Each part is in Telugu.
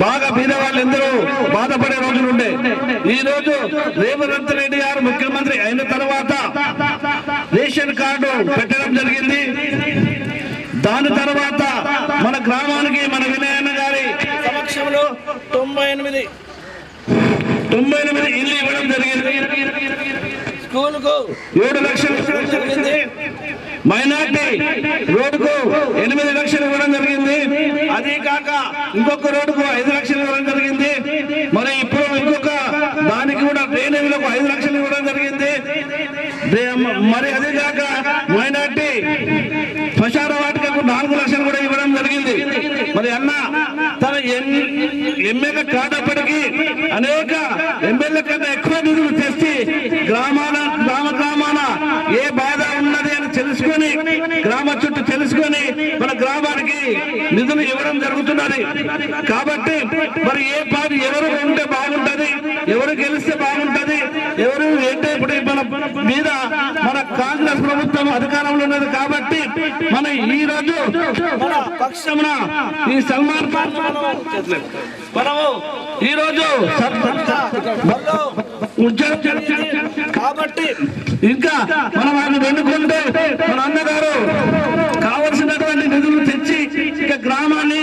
బాగా పేదవాళ్ళు ఎందరో బాధపడే రోజులు ఉండే. ఈ రోజు రేవంత్ రెడ్డి గారు ముఖ్యమంత్రి అయిన తర్వాత రేషన్ కార్డు పెట్టడం జరిగింది. దాని తర్వాత మన గ్రామానికి మన వినయన్న గారి సమక్షంలో 98 ఇల్లు ఇవ్వడం జరిగింది. స్కూలుకు 7 లక్షలు ఇవ్వడం జరిగింది. మైనార్టీ రోడ్డుకు 8 లక్షలు ఇవ్వడం జరిగింది. అదే కాక ఇంకొక రోడ్డుకు 5 లక్షలు ఇవ్వడం జరిగింది. మరి ఇప్పుడు ఇంకొక దానికి కూడా డ్రైనేజీలకు 5 లక్షలు ఇవ్వడం జరిగింది. మరి అదే కాక మైనార్టీ శ్మశాన వాటికకు 4 లక్షలు కూడా ఇవ్వడం జరిగింది. మరి అన్న తన ఎమ్మెల్యే కానప్పటికీ అనేక ఎమ్మెల్యే కన్నా ఎక్కువ నిధులు తెచ్చి గ్రామాల ఏ బాధ ఉన్నది అని తెలుసుకొని గ్రామ చుట్టూ తెలుసుకొని మన గ్రామానికి నిధులు ఇవ్వడం జరుగుతున్నది. కాబట్టి మరి ఏ పార్టీ ఎవరు ఉంటే బాగుంటది, ఎవరు గెలిస్తే బాగుంటది, ఎవరు ఏంటే ఇప్పుడు మన మీద మన కాంగ్రెస్ ప్రభుత్వం అధికారంలో ఉన్నది. కాబట్టి మన ఈ రోజు మన పక్షమున ఈ సల్మాన్ ఖాన్ మనము ఈ రోజు కాబట్టి ఇంకా మనం ఆయన వెనుకుంటే మన అన్నగారు కావలసినటువంటి నిధులు తెచ్చి ఇక గ్రామాన్ని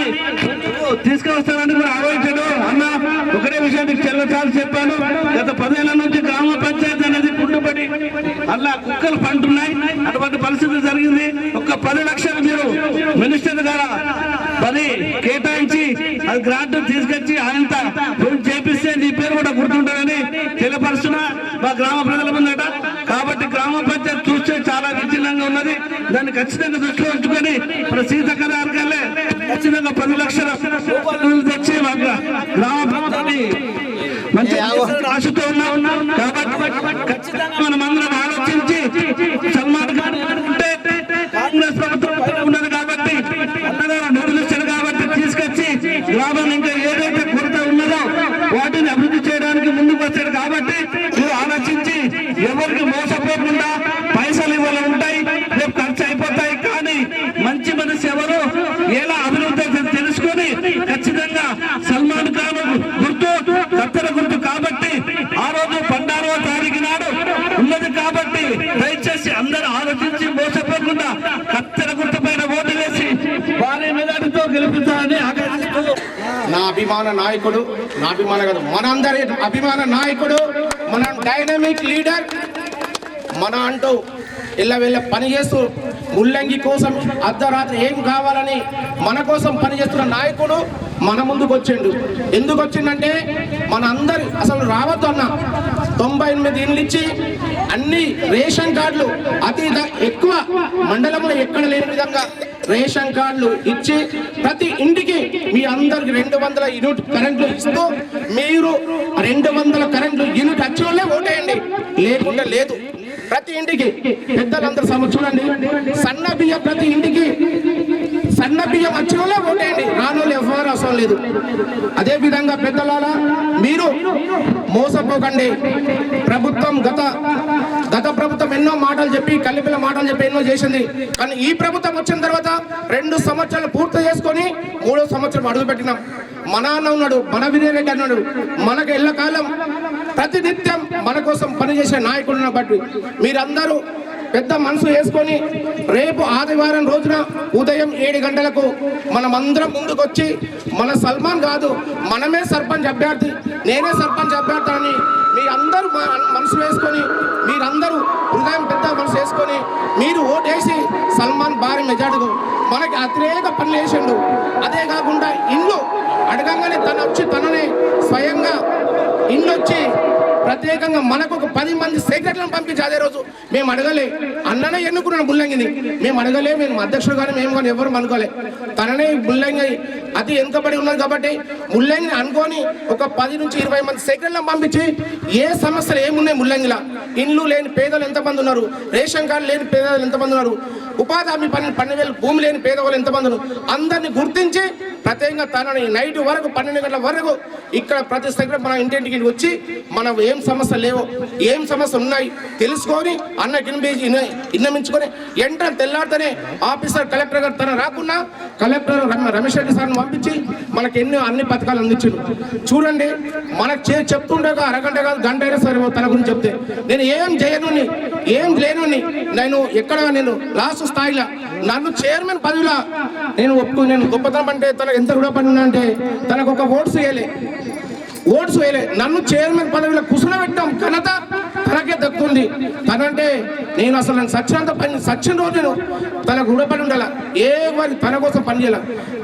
తీసుకువస్తానని కూడా ఆలోచించాడు. అన్న ఒకటే విషయానికి చెల్లచాలు చెప్పాను. గత 10 ఏళ్ల నుంచి గ్రామ పంచాయతీ అనేది పుట్టుబడి అలా కుక్కలు పంటున్నాయి. అటువంటి పరిస్థితి జరిగింది. ఒక 10 లక్షలు మీరు మినిస్టర్ గారు పని కేటాయించి అది గ్రాంట్ తీసుకొచ్చి ఆయనంత చేపిస్తే నీ పేరు కూడా గుర్తుంటారని తెలియపరుస్తున్నా మా గ్రామ ప్రజల ముందట. కాబట్టి గ్రామ పంచాయతీ చూస్తే చాలా విచ్ఛిన్నంగా ఉన్నది. దాన్ని ఖచ్చితంగా దృష్టిలో ఉంచుకొని మన సీతక్క గారికల్లే ఖచ్చితంగా 10 లక్షల రూపాయలు తెచ్చి గ్రామ పంచాయతీ మంచి ఆశతో ఉన్నాం. కాబట్టి ఖచ్చితంగా మనం అందరం ఆలోచించి సల్మాన్ ఖాన్ ఉంటే కాంగ్రెస్ ప్రభుత్వం ఉన్నది కాబట్టి అన్నగారు నిధులు ఇచ్చారు కాబట్టి తీసుకొచ్చి గ్రామాన్ని ఇంకా ఏదైతే కొరత ఉన్నదో వాటిని అభివృద్ధి చేయడానికి ముందుకు వచ్చాడు. కాబట్టి మీరు ఆలోచించి ఎవరికి మోసపోకుండా పైసలు ఇవ్వాలి ఉంటాయి, రేపు ఖర్చు అయిపోతాయి. కానీ మంచి మనసు ఎవరు ఎలా అభివృద్ధి తెలుసుకొని ఖచ్చితంగా సల్మాన్ ఖాన్ గుర్తు కత్తెర గుర్తు కాబట్టి ఆ రోజు 16వ తారీఖు నాడు ఉన్నది. కాబట్టి దయచేసి అందరూ ఆలోచించి మోసపోకుండా కత్తెర గుర్తు పైన ఓటు వేసి భారీ మెజారిటీతో గెలుపుతారని ఆకాంక్షిస్తూ నా అభిమాన నాయకుడు, నా అభిమాన కాదు మనందరి అభిమాన నాయకుడు, మన డైనమిక్ లీడర్, మన అంటూ ఇళ్ళ పనిచేస్తూ ముల్లంగి కోసం అర్ధరాత్రి ఏం కావాలని మన కోసం పనిచేస్తున్న నాయకుడు మన ముందుకు వచ్చిండు. ఎందుకు వచ్చిందంటే మన అందరి అసలు రావద్దు అన్న 98 ఇళ్ళు ఇచ్చి అన్ని రేషన్ కార్డులు అతి ఎక్కువ మండలంలో ఎక్కడ లేని విధంగా రేషన్ కార్డులు ఇచ్చి ప్రతి ఇంటికి మీ అందరికి 200 యూనిట్ కరెంట్లు ఇస్తూ మీరు 200 కరెంట్లు యూనిట్ వచ్చే ఓటేయండి, లేకుండా లేదు. ప్రతి ఇంటికి పెద్దలందరూ చూడండి, సన్న బియ్యం ప్రతి ఇంటికి సన్న బియ్యం వచ్చిన వాళ్ళే ఓటేయండి, రానోళ్ళు ఎవరు అవసరం లేదు. అదే విధంగా పెద్దలారా మీరు మోసపోకండి. ప్రభుత్వం గత ప్రభుత్వం ఎన్నో మాటలు చెప్పి కల్లిపిల్ల మాటలు చెప్పి ఎన్నో చేసింది. కానీ ఈ ప్రభుత్వం వచ్చిన తర్వాత 2 సంవత్సరాలు పూర్తి చేసుకొని 3వ సంవత్సరం అడుగుపెట్టినాం. మన అన్న ఉన్నాడు, మన వినయరెడ్డి అన్నాడు, మనకు ఎల్లకాలం ప్రతినిత్యం మన కోసం పనిచేసే నాయకుడున్న బట్టి మీరందరూ పెద్ద మనసు వేసుకొని రేపు ఆదివారం రోజున ఉదయం 7 గంటలకు మనమందరం ముందుకు వచ్చి మన సల్మాన్ కాదు మనమే సర్పంచ్ అభ్యర్థి, నేనే సర్పంచ్ అభ్యర్థి అని మీ అందరూ మనసు వేసుకొని మీరందరూ హృదయం పెద్ద మనసు వేసుకొని మీరు ఓటేసి సల్మాన్ భారీ మెజార్టీకు మనకి అతిరేక పనులు వేసిండు. అదే కాకుండా ఇల్లు అడగంగానే తననే స్వయంగా ఇల్లు వచ్చి ప్రత్యేకంగా మనకు ఒక 10 మంది సెక్రటరీలను పంపించి అదే రోజు మేము అడగలే, అన్ననే ఎన్నుకున్నాను ముల్లంగిని, మేము అడగలే, మేము అధ్యక్షుడు కానీ మేము కానీ ఎవరు అనుకోలే, తననే ముల్లంగి అతి వెనుకబడి ఉన్నది కాబట్టి ముల్లంగిని అనుకొని ఒక 10 నుంచి 20 మంది సెక్రటరీలను పంపించి ఏ సమస్యలు ఏమున్నాయి ముల్లంగిలా, ఇండ్లు లేని పేదలు ఎంతమంది ఉన్నారు, రేషన్ కార్డు లేని పేదలు ఎంతమంది ఉన్నారు, ఉపాధి హామీ 12,000 భూమి లేని పేదవాళ్ళు ఎంతమంది ఉన్నారు, అందరినీ గుర్తించి ప్రత్యేకంగా తనని నైట్ వరకు 12 గంటల వరకు ఇక్కడ ప్రతి సెక్రటరీ మన ఇంటింటికి వచ్చి మనం ఏం సమస్యలు లేవో ఏం సమస్యలు ఉన్నాయి తెలుసుకొని అన్నకి విన్నమించుకొని ఎంటర్ తెల్లారితేనే ఆఫీసర్ కలెక్టర్ గారు తన రాకున్నా కలెక్టర్ రమేష్ రెడ్డి సార్ పంపించి మనకి అన్ని పథకాలు అందించాడు. చూడండి, మనకు చెప్తుండే అరగంట కాదు గంట అయినా సరే తన గురించి చెప్తే నేను ఏం చేయను ఏం లేను నేను నేను లాస్ట్ స్థాయిలో నన్ను చైర్మన్ పదవిలో నేను గొప్పతనం అంటే తనకు ఎంత రుణపడినా అంటే తనకు ఒక ఓట్స్ వేయలే నన్ను చైర్మన్ పదవిలో కూర్చునబెట్టాం ఘనత తనకే దక్కుతుంది. తనంటే నేను అసలు సచిన రోజు నేను తనకు రుణపడి ఉండాల. వారి తన కోసం పనిచేయాల.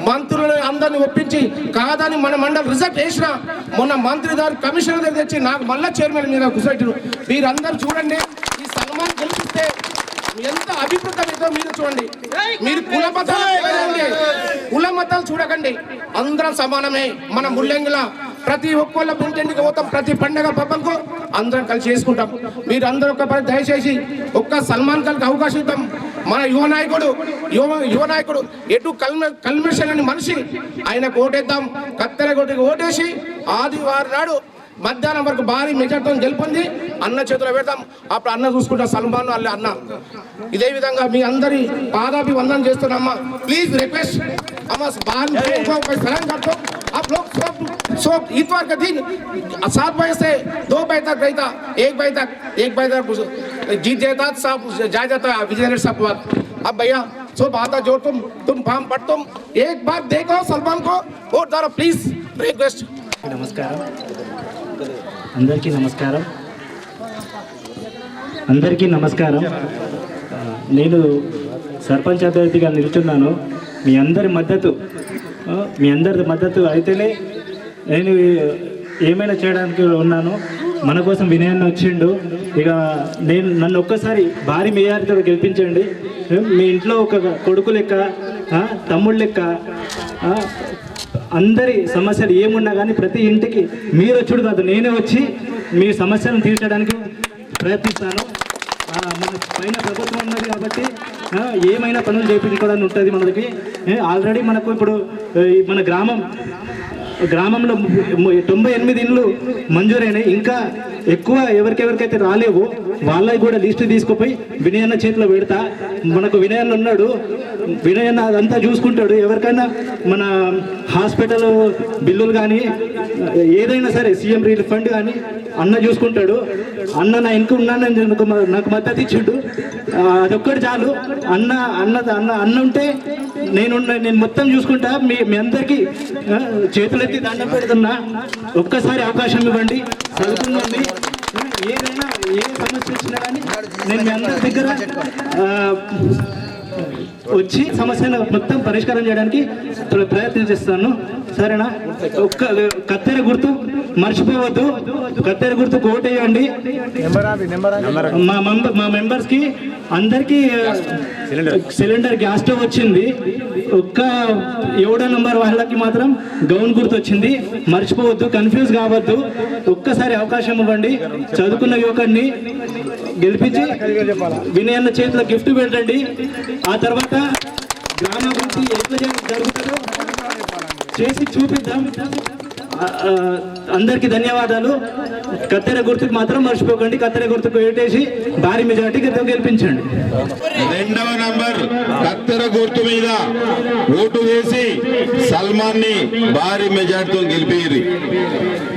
మంత్రులను అందరిని ఒప్పించి కాదని మన మండలి రిజల్ట్ వేసిన మొన్న మంత్రి గారు కమిషనర్ దగ్గర తెచ్చి నాకు మళ్ళీ చైర్మన్ మీద కూర్చోబెట్టారు. మీరందరూ చూడండి, ఈ సన్మానం గెలిపిస్తే ఎంత అభివృద్ధి అవుతుందో మీరు చూడండి. మీరు కుల మతాలు చూడకండి, అందరం సమానమే. మన ముల్లంగిలా ప్రతి ఒక్కళ్ళ ఇంటింటికి పోతాం, ప్రతి పండగ పబ్బకు అందరం కలిసి చేసుకుంటాం. మీరు అందరూ దయచేసి ఒక్క సల్మాన్ ఖాన్కి అవకాశం ఇద్దాం. మన యువ నాయకుడు ఎటు కల్మేషన్ అని మనిషి, ఆయనకు ఓటేద్దాం. కత్తెరగొడ్డికి ఓటేసి ఆదివారం నాడు మధ్యాహ్నం వరకు భారీ మెజార్టీతో గెలుపొంది అన్న చేతిలో పెడతాం. అప్పుడు అన్న చూసుకుంటా సల్మాన్ అల్లే అన్న. ఇదే విధంగా మీ అందరి పాదాభివందనం చేస్తున్నామ్మా. ప్లీజ్ రిక్వెస్ట్ अम्मा सलाम करता हूँ. आप लोग सब इतवार का दिन 7 बजे से 2 बजे तक रहता, 1 बजे तक जीत जाता सब जा जाता है विजय साहब बात. अब भैया सब आता जो तुम फॉर्म पढ़ तुम एक बार देखो सलमान को वोट डालो प्लीज रिक्वेस्ट. నమస్కారం అందరికీ నమస్కారం. నేను సర్పంచ్ అభ్యర్థిగా నిల్చున్నాను. మీ అందరి మద్దతు అయితేనే నేను ఏమైనా చేయడానికి ఉన్నాను. మన కోసం వినయన్న వచ్చిండు. ఇక నన్ను ఒక్కసారి భారీ మెజారిటీతో గెలిపించండి. మీ ఇంట్లో ఒక కొడుకు లెక్క, తమ్ముడు లెక్క, అందరి సమస్యలు ఏమున్నా కానీ ప్రతి ఇంటికి మీరు వచ్చుడు కాదు, నేనే వచ్చి మీ సమస్యలను తీర్చడానికి ప్రయత్నిస్తాను. మన పైన ప్రభుత్వం ఉన్నది కాబట్టి ఏమైనా పనులు చేయించుకోవడానికి ఉంటుంది మనకి. ఆల్రెడీ మనకు ఇప్పుడు మన గ్రామంలో 98 ఇండ్లు మంజూరైనాయి. ఇంకా ఎక్కువ ఎవరికైతే రాలేవు వాళ్ళకి కూడా లిస్టు తీసుకుపోయి వినయన్న చేతిలో పెడతా. మనకు వినయన్న ఉన్నాడు, వినయన్న అదంతా చూసుకుంటాడు. ఎవరికైనా మన హాస్పిటల్ బిల్లులు కానీ ఏదైనా సరే సీఎం రిలీఫ్ ఫండ్ కానీ అన్న చూసుకుంటాడు. అన్న నా ఇంక ఉన్నానని నాకు మద్దతు ఇచ్చిండు. అదొక్కటి చాలు. అన్న ఉంటే నేను మొత్తం చూసుకుంటా. మీ అందరికీ చేతులెత్తి దండం పెడుతున్నా. ఒక్కసారి అవకాశం ఇవ్వండి, చదువుకుందండి. ఏదైనా ఏ సమస్య వచ్చినా కానీ నేను మీ అందరి దగ్గర వచ్చి సమస్యను మొత్తం పరిష్కారం చేయడానికి ప్రయత్నం చేస్తాను. సరేనా? ఒక్క కత్తెర గుర్తు మర్చిపోవద్దు. కత్తెర గుర్తు ఓటేయండి. మా మెంబర్స్ కి అందరికి సిలిండర్ గ్యాస్ స్టవ్ వచ్చింది. ఒక్క 7వ నంబర్ వాళ్ళకి మాత్రం గౌన్ గుర్తు వచ్చింది. మర్చిపోవద్దు, కన్ఫ్యూజ్ కావద్దు. ఒక్కసారి అవకాశం ఇవ్వండి. చదువుకున్న యువకుడిని గెలిపించి వినయన్న చేతిలో గిఫ్ట్ పెట్టండి. ఆ తర్వాత గ్రామాభివృద్ధి ఎట్లా జరుగుతుందో చేసి చూపిద్దాం. అందరికీ ధన్యవాదాలు. కత్తెర గుర్తుకు మాత్రం మర్చిపోకండి. కత్తెర గుర్తుకు వేటేసి భారీ మెజార్టీకి గెలిపించండి. 2వ నంబర్ కత్తెర గుర్తు మీద ఓటు వేసి సల్మాన్ ని భారీ మెజార్టీతో గెలిపిరి.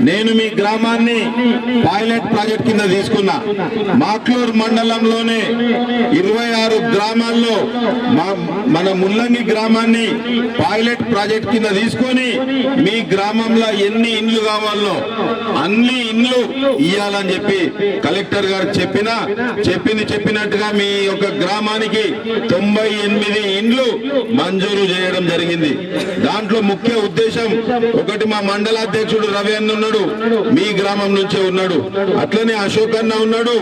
నేను మీ గ్రామాన్ని పైలట్ ప్రాజెక్ట్ కింద తీసుకున్నా. మాక్లూర్ మండలంలోనే 26 గ్రామాల్లో మన ముల్లంగి గ్రామాన్ని పైలట్ ప్రాజెక్ట్ కింద తీసుకొని మీ గ్రామంలో ఎన్ని ఇండ్లు కావాలో అన్ని ఇండ్లు ఇయ్యాలని చెప్పి కలెక్టర్ గారు చెప్పినట్టుగా మీ యొక్క గ్రామానికి 98 ఇండ్లు మంజూరు చేయడం జరిగింది. దాంట్లో ముఖ్య ఉద్దేశం ఒకటి, మా మండలాధ్యక్షుడు రవి అన్న ఉన్నాడు, మీ గ్రామం నుంచే ఉన్నాడు. అట్లనే అశోక్ అన్న ఉన్నాడు,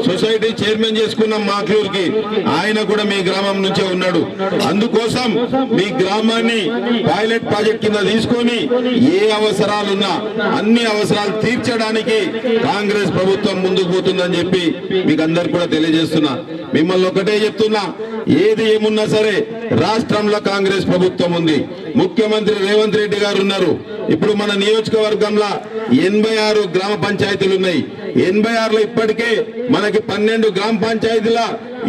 సొసైటీ చైర్మన్ చేసుకున్న మాక్లూర్ కి, ఆయన కూడా మీ గ్రామం నుంచే ఉన్నాడు. అందుకోసం మీ గ్రామాన్ని పైలట్ ప్రాజెక్ట్ కింద తీసుకొని ఏ అవసరాలున్నా అన్ని అవసరాలు తీర్చడానికి కాంగ్రెస్ ప్రభుత్వం ముందుకు పోతుందని చెప్పి మీకు అందరికి కూడా తెలియజేస్తున్నా. మిమ్మల్ని ఒకటే చెప్తున్నా, ఏది ఏమున్నా సరే రాష్ట్రంలో కాంగ్రెస్ ప్రభుత్వం ఉంది. ముఖ్యమంత్రి రేవంత్ రెడ్డి గారు ఉన్నారు. ఇప్పుడు మన నియోజకవర్గంలో 86 గ్రామ పంచాయతీలు ఉన్నాయి. 86లో ఇప్పటికే మనకి 12 గ్రామ పంచాయతీల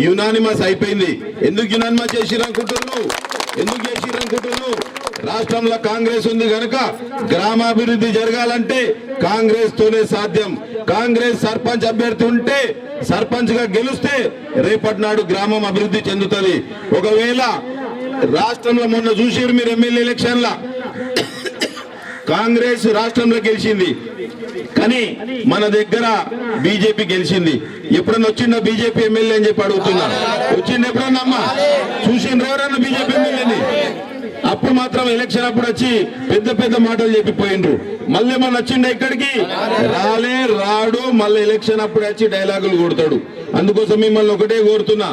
యునానిమస్ అయిపోయింది. ఎందుకు యునానిమస్ చేసిరనుకుంటున్నారు? రాష్ట్రంలో కాంగ్రెస్ ఉంది కనుక గ్రామాభివృద్ధి జరగాలంటే కాంగ్రెస్ తోనే సాధ్యం. కాంగ్రెస్ సర్పంచ్ అభ్యర్థి ఉంటే, సర్పంచ్ గా గెలిస్తే రేపటి నాడు గ్రామం అభివృద్ధి చెందుతుంది. ఒకవేళ రాష్ట్రంలో మొన్న చూసారు మీరు ఎమ్మెల్యే ఎలక్షన్ లా కాంగ్రెస్ రాష్ట్రంలో గెలిచింది, కానీ మన దగ్గర బీజేపీ గెలిచింది. ఎప్పుడన్నా వచ్చిందా బీజేపీ ఎమ్మెల్యే అని చెప్పి అడుగుతున్నా? వచ్చింది ఎప్పుడన్నా అమ్మా? చూసిండ్రు ఎవరన్నా బీజేపీ ఎమ్మెల్యేని? అప్పుడు మాత్రం ఎలక్షన్ అప్పుడు వచ్చి పెద్ద పెద్ద మాటలు చెప్పిపోయిండ్రు. మళ్ళీ మన వచ్చిండ ఇక్కడికి రాడు. మళ్ళీ ఎలక్షన్ అప్పుడు వచ్చి డైలాగులు కొడతాడు. అందుకోసం మిమ్మల్ని ఒకటే కోరుతున్నా,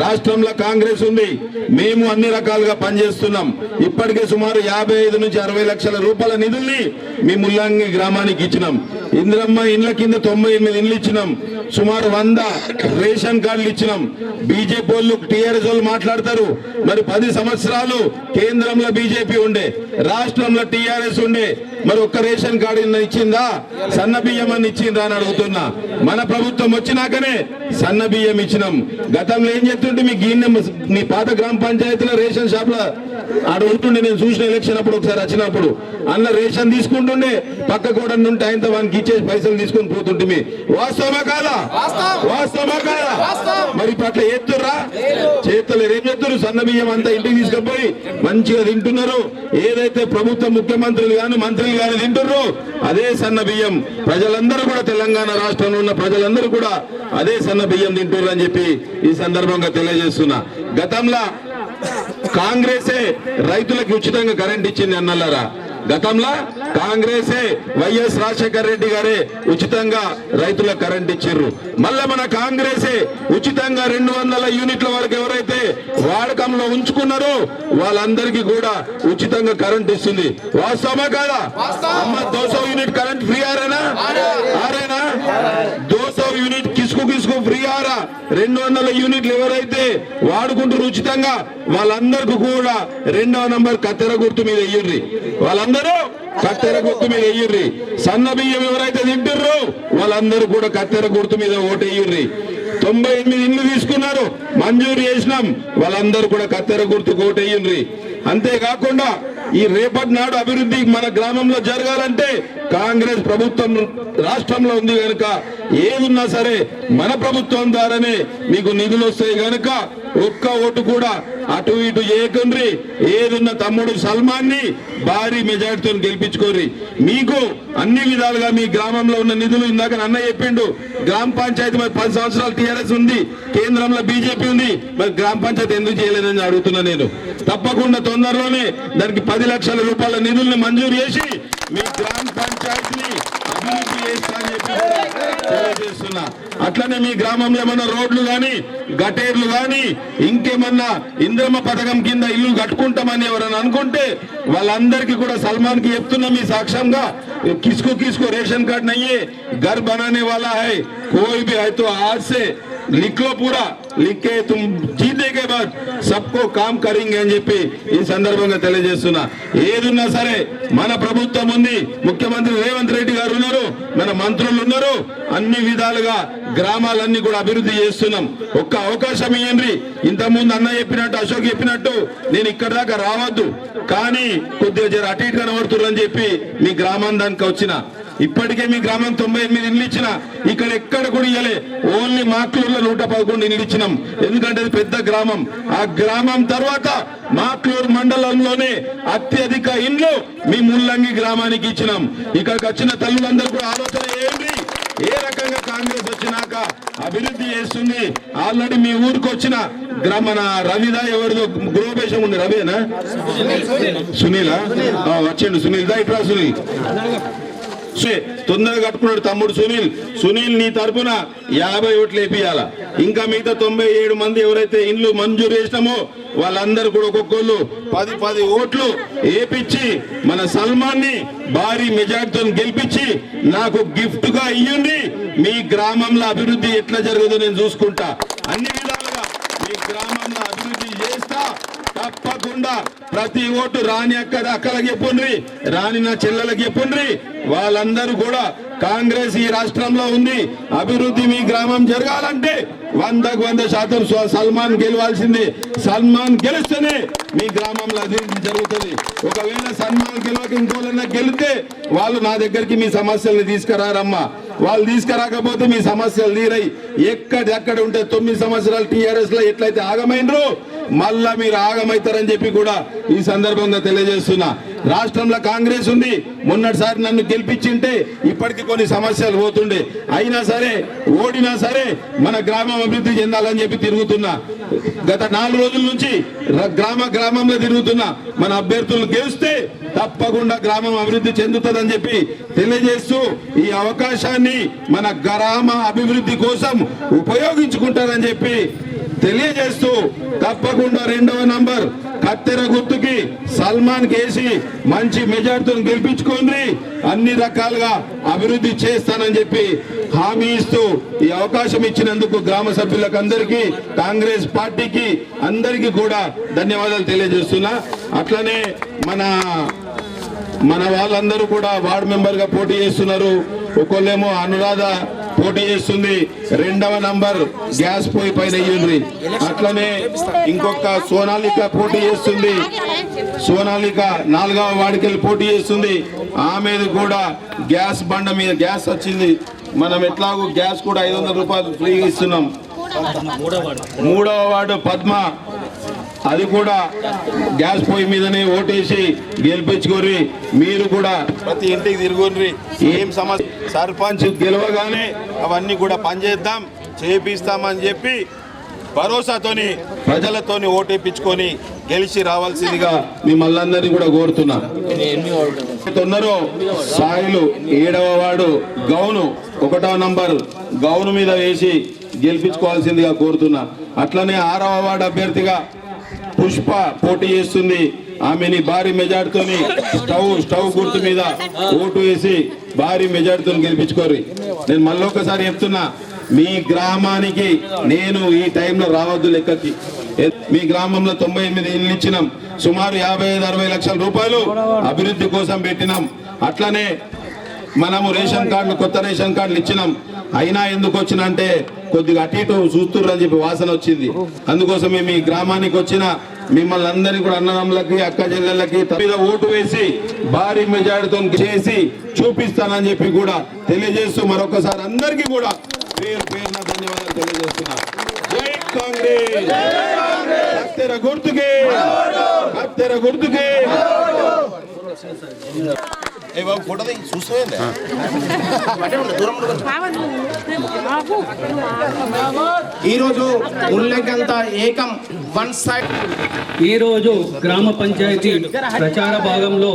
రాష్ట్రంలో కాంగ్రెస్ ఉంది, మేము అన్ని రకాలుగా పనిచేస్తున్నాం. ఇప్పటికే సుమారు 55 నుంచి 60 లక్షల రూపాయల నిధుల్ని మీ ముల్లంగి గ్రామానికి ఇచ్చినాం. ఇంద్రమ్మ ఇండ్ల కింద 98 ఇండ్లు ఇచ్చినాం. సుమారు 100 రేషన్ కార్డులు ఇచ్చినాం. బీజేపీ వాళ్ళు టీఆర్ఎస్ వాళ్ళు మాట్లాడతారు, మరి 10 సంవత్సరాలు కేంద్రంలో బీజేపీ ఉండే, రాష్ట్రంలో టీఆర్ఎస్ ఉండే, మరి ఒక్క రేషన్ కార్డు ఇచ్చిందా? సన్న బియ్యం అని ఇచ్చిందా అని అడుగుతున్నా. మన ప్రభుత్వం వచ్చినాకనే సన్న బియ్యం ఇచ్చినాం. గతంలో ఏం చెప్తుంటే మీ పాత గ్రామ పంచాయతీలో రేషన్ షాప్ లో ఆడ ఉంటుండే, నేను చూసిన ఎలక్షన్ అప్పుడు ఒకసారి వచ్చినప్పుడు అన్న రేషన్ తీసుకుంటుండే, పక్క కూడా ఉంటే ఆయనతో వానికి ఇచ్చేసి పైసలు తీసుకొని పోతుంటే. వాస్తవమా కాదా? వాస్తవమా కాదా? మరి ఇప్పుడు అట్లా ఎత్తుర్రా? చేతులేరు. ఏం చెప్తారు? సన్న బియ్యం అంతా ఇంటికి తీసుకుపోయి మంచిగా తింటున్నారు. ఏదైతే ప్రభుత్వ ముఖ్యమంత్రులు గాని మంత్రులు గాని తింటుర్రో అదే సన్న బియ్యం ప్రజలందరూ కూడా, తెలంగాణ రాష్ట్రంలో ఉన్న ప్రజలందరూ కూడా అదే సన్న బియ్యం తింటుర్రు అని చెప్పి ఈ సందర్భంగా తెలియజేస్తున్నా. గతంలో కాంగ్రెసే రైతులకు ఉచితంగా కరెంట్ ఇచ్చింది అన్నలారా. గతంలో కాంగ్రెసే వైఎస్ రాజశేఖర రెడ్డి గారే ఉచితంగా రైతులకు కరెంట్ ఇచ్చారు. మళ్ళీ మన కాంగ్రెసే ఉచితంగా 200 యూనిట్ల వరకు ఎవరైతే వాడకంలో ఉంచుకున్నారో వాళ్ళందరికీ కూడా ఉచితంగా కరెంట్ ఇస్తుంది. వాస్తవమా కాదా? అమ్మ 200 యూనిట్ కరెంట్ ఫ్రీ ఆరేనా? 200 యూనిట్ కిసుకు ఫ్రీ ఆరా? 200 యూనిట్లు ఎవరైతే వాడుకుంటారు ఉచితంగా వాళ్ళందరికీ కూడా 2వ నంబర్ కత్తెర గుర్తు మీద వెయ్యుర్రి. వాళ్ళందరూ కత్తెర గుర్తు మీద వెయ్యుర్రి. సన్న బియ్యం ఎవరైతే తింటుర్రో వాళ్ళందరూ కూడా కత్తెర గుర్తు మీద ఓటేయుర్రి. 98 ఇండ్లు తీసుకున్నారు, మంజూరు చేసినాం, వాళ్ళందరూ కూడా కత్తెర గుర్తు ఓటేయుర్రి. అంతేకాకుండా ఈ రేపటి నాడు అభివృద్ధి మన గ్రామంలో జరగాలంటే కాంగ్రెస్ ప్రభుత్వం రాష్ట్రంలో ఉంది కనుక ఏదున్నా సరే మన ప్రభుత్వం ద్వారానే మీకు నిధులు వస్తాయి కనుక ఒక్క ఓటు కూడా అటు ఇటు చేయకుండ్రి. ఏదున్న తమ్ముడు సల్మాన్ ని భారీ మెజార్టీతో గెలిపించుకోర్రి. మీకు అన్ని విధాలుగా మీ గ్రామంలో ఉన్న నిధులు ఇందాక అన్న చెప్పిండు. గ్రామ పంచాయతీ మరి 10 సంవత్సరాలు టీఆర్ఎస్ ఉంది, కేంద్రంలో బీజేపీ ఉంది, మరి గ్రామ పంచాయతీ ఎందుకు చేయలేదని అడుగుతున్నా నేను. తప్పకుండా తొందరలోనే దానికి 10 లక్షల రూపాయల నిధుల్ని మంజూరు చేసి మీ గ్రామ పంచాయతీని అభివృద్ధి చేస్తా అని చెప్పి తెలియజేస్తున్నా. అట్లనే మీ గ్రామంలో ఏమన్నా రోడ్లు గాని గటేర్లు గాని ఇంకేమన్నా ఇంద్రమ్మ పథకం కింద ఇల్లు కట్టుకుంటామని ఎవరైనా అనుకుంటే వాళ్ళందరికీ కూడా సల్మాన్ కి చెప్తున్నా మీ సాక్ష్యంగా, किसको रेशन कार्ड नहीं है, घर बनाने वाला है, कोई भी है तो आज से लिख लो, पूरा लिख के तुम जीते के बाद सबको काम करेंगे అని చెప్పి ఈ సందర్భంగా తెలియజేస్తున్నా. ఏదున్నా సరే మన ప్రభుత్వం ఉంది, ముఖ్యమంత్రి రేవంత్ రెడ్డి గారు ఉన్నారు, మన మంత్రులు ఉన్నారు, అన్ని విధాలుగా గ్రామాలన్నీ కూడా అభివృద్ధి చేస్తున్నాం. ఒక్క అవకాశం ఇవ్వండి. ఇంతకుముందు అన్న చెప్పినట్టు, అశోక్ చెప్పినట్టు నేను ఇక్కడ దాకా రావద్దు, కానీ కొద్దిగా జర అటు ఇటు కనబడుతున్నారు అని చెప్పి మీ గ్రామానికి వచ్చిన. ఇప్పటికే మీ గ్రామం 98 ఇండ్లు ఇచ్చిన, ఇక్కడ ఎక్కడ కూడా ఇవ్వలే. ఓన్లీ మాక్లూరులో 111 ఇండ్లు ఇచ్చినాం. ఎందుకంటే అది పెద్ద గ్రామం. ఆ గ్రామం తర్వాత మాక్లూరు మండలంలోనే అత్యధిక ఇండ్లు మీ ముల్లంగి గ్రామానికి ఇచ్చినాం. ఇక్కడికి వచ్చిన తల్లులందరూ కూడా ఆలోచన ఏంటి, ఏ రకంగా కాంగ్రెస్ వచ్చినాక అభివృద్ధి చేస్తుంది. ఆల్రెడీ మీ ఊరికి వచ్చిన మన రవిదా ఎవరిదో గృహపేషం ఉంది, రవేనా సునీలా వచ్చిండు, సునీల్ దా ఇట్లా సునీల్ తొందరగా కట్టుకున్నాడు తమ్ముడు సునీల్ నీ తరపున 50 ఓట్లు వేపియాల. ఇంకా మిగతా 97 మంది ఎవరైతే ఇండ్లు మంజూరు చేసినామో వాళ్ళందరూ కూడా ఒక్కొక్కళ్ళు 10 ఓట్లు వేపించి మన సల్మాన్ ని భారీ మెజార్టీతో గెలిపించి నాకు గిఫ్ట్ గా ఇయ్యండి. మీ గ్రామంలో అభివృద్ధి ఎట్లా జరగదో నేను చూసుకుంటా. అన్ని విధాలుగా మీ గ్రామంలో అభివృద్ధి చేస్తా. తప్పకుండా ప్రతి ఓటు రాని అక్కలకి చెప్పుండ్రి, రాని నా చెల్లెలకి చెప్పుండ్రి. వాళ్ళందరూ కూడా కాంగ్రెస్ ఈ రాష్ట్రంలో ఉంది, అభివృద్ధి మీ గ్రామం జరగాలంటే 100% సల్మాన్ గెలవాల్సింది. సల్మాన్ గెలిస్తేనే మీ గ్రామంలో అభివృద్ధి జరుగుతుంది. ఒకవేళ సల్మాన్ గెలవక ఇంకోళ్ళన్నా గెలిస్తే వాళ్ళు నా దగ్గరికి మీ సమస్యల్ని తీసుకురారమ్మా. వాళ్ళు తీసుకురాకపోతే మీ సమస్యలు తీరై ఎక్కడెక్కడ ఉంటే 9 సంవత్సరాలు టీఆర్ఎస్ లో ఎట్లయితే ఆగమైనరు మళ్ళా మీరు ఆగమైతారని చెప్పి కూడా ఈ సందర్భంగా తెలియజేస్తున్నా. రాష్ట్రంలో కాంగ్రెస్ ఉంది. మొన్నటిసారి నన్ను గెలిపించింటే ఇప్పటికి కొన్ని సమస్యలు పోతుండే. అయినా సరే ఓడినా సరే మన గ్రామం అభివృద్ధి చెందాలని చెప్పి తిరుగుతున్నా. గత 4 రోజుల నుంచి గ్రామంలో తిరుగుతున్నా. మన అభ్యర్థులు గెలిస్తే తప్పకుండా గ్రామం అభివృద్ధి చెందుతుందని చెప్పి తెలియజేస్తూ ఈ అవకాశాన్ని మన గ్రామ అభివృద్ధి కోసం ఉపయోగించుకుంటారని చెప్పి తెలియజేస్తూ తప్పకుండా 2వ నంబర్ కత్తెర గుర్తుకి సల్మాన్ కేసి మంచి మెజార్టీని గెలిపించుకోండి. అన్ని రకాలుగా అభివృద్ధి చేస్తానని చెప్పి హామీ ఇస్తూ ఈ అవకాశం ఇచ్చినందుకు గ్రామ సభ్యులకు అందరికీ కాంగ్రెస్ పార్టీకి అందరికీ కూడా ధన్యవాదాలు తెలియజేస్తున్నా. అట్లనే మన వాళ్ళందరూ కూడా వార్డు మెంబర్ గా పోటీ చేస్తున్నారు. ఒకళ్ళేమో అనురాధ పోటీ చేస్తుంది. 2వ నంబర్ గ్యాస్ పొయ్యి పైన అయ్యింది. అట్లనే ఇంకొక సోనాలిక పోటీ చేస్తుంది. సోనాలిక 4వ వార్డుకెళ్ళి పోటీ చేస్తుంది. ఆమెది కూడా గ్యాస్ బండ మీద గ్యాస్ వచ్చింది. మనం ఎట్లాగూ గ్యాస్ కూడా 500 రూపాయలు ఫ్రీగా ఇస్తున్నాం. 3వ వార్డు పద్మ, అది కూడా గ్యాస్ పొయ్యి మీదనే ఓటేసి గెలిపించుకోర్రి. మీరు కూడా ప్రతి ఇంటికి తిరుగుర్రి. ఏం సమస్య సర్పంచ్ గెలవగానే అవన్నీ కూడా పనిచేద్దాం చేపిస్తామని చెప్పి భరోసాతోని ప్రజలతోని ఓటేపించుకొని గెలిచి రావాల్సిందిగా మిమ్మల్ని అందరినీ కూడా కోరుతున్నా. సాయిలు 7వ వార్డు గౌను 1వ నంబర్ గౌను మీద వేసి గెలిపించుకోవాల్సిందిగా కోరుతున్నా. అట్లనే 6వ వార్డు అభ్యర్థిగా పుష్ప పోటీ చేస్తుంది. ఆమెని భారీ మెజార్టీతోని స్టవ్ గుర్తు మీద ఓటు వేసి భారీ మెజార్టీతో గెలిపించుకోరు. నేను మళ్ళీ ఒకసారి చెప్తున్నా, మీ గ్రామానికి నేను ఈ టైంలో రావద్దు లెక్కకి. మీ గ్రామంలో 98 ఇళ్ళు ఇచ్చినాం. సుమారు 55-60 లక్షల రూపాయలు అభివృద్ధి కోసం పెట్టినాం. అట్లనే మనము రేషన్ కార్డులు, కొత్త రేషన్ కార్డులు ఇచ్చినాం. అయినా ఎందుకు వచ్చినా అంటే కొద్దిగా అటు ఇటు చూస్తుర్రని చెప్పి వాసన వచ్చింది. అందుకోసమే మీ గ్రామానికి వచ్చిన మిమ్మల్ని అందరినీ కూడా అన్నదమ్ములకి, అక్క చెల్లెళ్ళకి మీద ఓటు వేసి భారీ మెజార్టీతో చేసి చూపిస్తానని చెప్పి కూడా తెలియజేస్తూ మరొకసారి అందరికీ కూడా పేరు పేరున ధన్యవాదాలు తెలియజేస్తున్నా. జై కాంగ్రెస్. కత్తెర గుర్తుకే, కత్తెర గుర్తుకే. ఈరోజు ఉల్లేఖంతా ఏకం వన్ సైడ్. ఈరోజు గ్రామ పంచాయతీ ప్రచార భాగంలో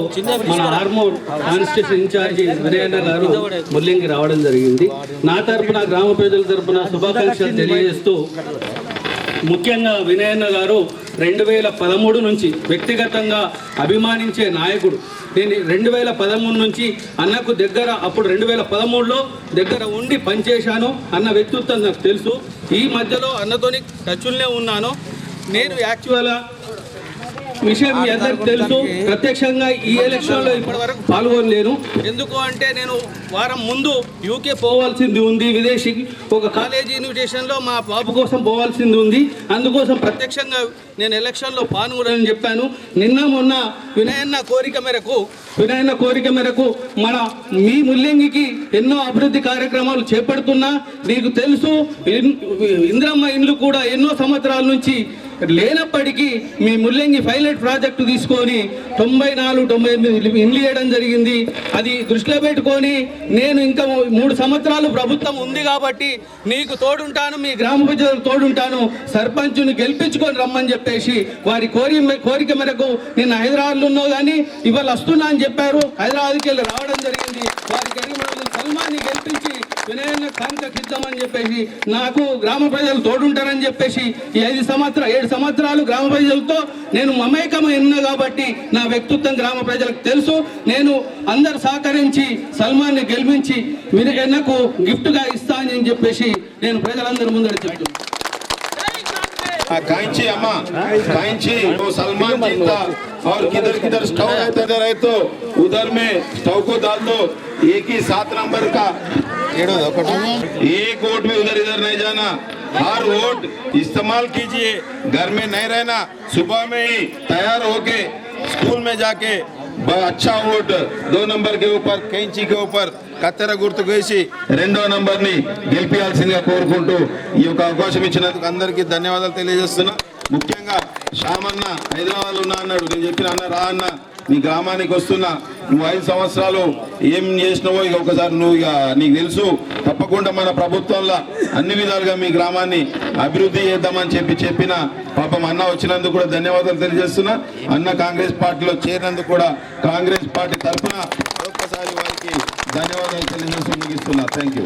మన ఆర్మూర్ కాన్స్టిట్యూషన్ ఇన్ఛార్జి వినయన్న గారు ముల్లింగి రావడం జరిగింది. నా తరపున గ్రామ ప్రజల తరపున శుభాకాంక్షలు తెలియజేస్తూ, ముఖ్యంగా వినయన్న గారు 2013 నుంచి వ్యక్తిగతంగా అభిమానించే నాయకుడు. నేను 2013 నుంచి అన్నకు దగ్గర, అప్పుడు 2013లో దగ్గర ఉండి పనిచేశాను. అన్న వ్యక్తిత్వం నాకు తెలుసు. ఈ మధ్యలో అన్నతోని టచ్లోనే ఉన్నాను. నేను యాక్చువల్గా విషయం మీ అందరికి తెలుసు, ప్రత్యక్షంగా ఈ ఎలక్షన్లో ఇప్పటి వరకు పాల్గొనలేను. ఎందుకు అంటే నేను వారం ముందు యూకే పోవాల్సింది ఉంది, విదేశీకి ఒక కాలేజీ ఇన్విటేషన్లో మా బాబు కోసం పోవాల్సింది ఉంది. అందుకోసం ప్రత్యక్షంగా నేను ఎలక్షన్లో పాల్గొనని చెప్పాను. నిన్న మొన్న వినయన్న కోరిక మేరకు మీ ముల్లింగికి ఎన్నో అభివృద్ధి కార్యక్రమాలు చేపడుతున్నా. నీకు తెలుసు, ఇంద్రమ్మ ఇండ్లు కూడా ఎన్నో సంవత్సరాల నుంచి లేనప్పటికీ మీ ముల్లింగి పైలట్ ప్రాజెక్టు తీసుకొని 94-98 ఇండ్లు ఇవ్వడం జరిగింది. అది దృష్టిలో పెట్టుకొని నేను ఇంకా 3 సంవత్సరాలు ప్రభుత్వం ఉంది కాబట్టి నీకు తోడుంటాను, మీ గ్రామ ప్రజలకు తోడుంటాను, సర్పంచ్ను గెలిపించుకొని రమ్మని చెప్పేసి వారి కోరిక మేరకు నేను హైదరాబాద్లో ఉన్నావు కానీ ఇవాళ వస్తున్నా అని చెప్పారు. హైదరాబాద్కి వెళ్ళి రావడం జరిగింది. వారి సల్మాన్ని గెలిపించి వినయన్న కాంక్షిద్దామని చెప్పేసి, నాకు గ్రామ ప్రజలు తోడుంటారని చెప్పేసి ఈ 7 సంవత్సరాలు గ్రామ ప్రజలతో నేను మమేకమై ఉన్నా కాబట్టి నా వ్యక్తిత్వం గ్రామ ప్రజలకు తెలుసు. నేను అందరు సహకరించి సల్మాన్ని గెలిపించి వినయన్నకు గిఫ్ట్గా ఇస్తానని చెప్పేసి నేను ప్రజలందరి ముందర చెప్తున్నాను. कांची अम्मा कांची वो सलमान जीता और किधर स्टव रहता रहे तो उधर में स्टव को डाल दो. एक ही 7 नंबर का एक वोट भी उधर इधर नहीं जाना. हर वोट इस्तेमाल कीजिए। घर में नहीं रहना, सुबह में ही तैयार होके स्कूल में जाके अच्छा वोट 2 नंबर के ऊपर कैंची के ऊपर కత్తెర గుర్తుకు వేసి 2వ నంబర్ని గెలిపించాల్సిందిగా కోరుకుంటూ ఈ యొక్క అవకాశం ఇచ్చినందుకు అందరికీ ధన్యవాదాలు తెలియజేస్తున్నా. ముఖ్యంగా శ్యామన్న హైదరాబాద్ ఉన్నా అన్నాడు. నేను చెప్పిన అన్న రా అన్న, నీ గ్రామానికి వస్తున్నా, నువ్వు 5 సంవత్సరాలు ఏం చేసినావో ఇక ఒకసారి నువ్వు ఇక నీకు తెలుసు. తప్పకుండా మన ప్రభుత్వంలో అన్ని విధాలుగా మీ గ్రామాన్ని అభివృద్ధి చేద్దామని చెప్పిన పాపం అన్న వచ్చినందుకు కూడా ధన్యవాదాలు తెలియజేస్తున్నా. అన్న కాంగ్రెస్ పార్టీలో చేరినందుకు కూడా కాంగ్రెస్ పార్టీ తరఫున ఒక్కసారి వారికి ధన్యవాదాలు తెలియజేస్తూ ముగిస్తున్నా. Thank you.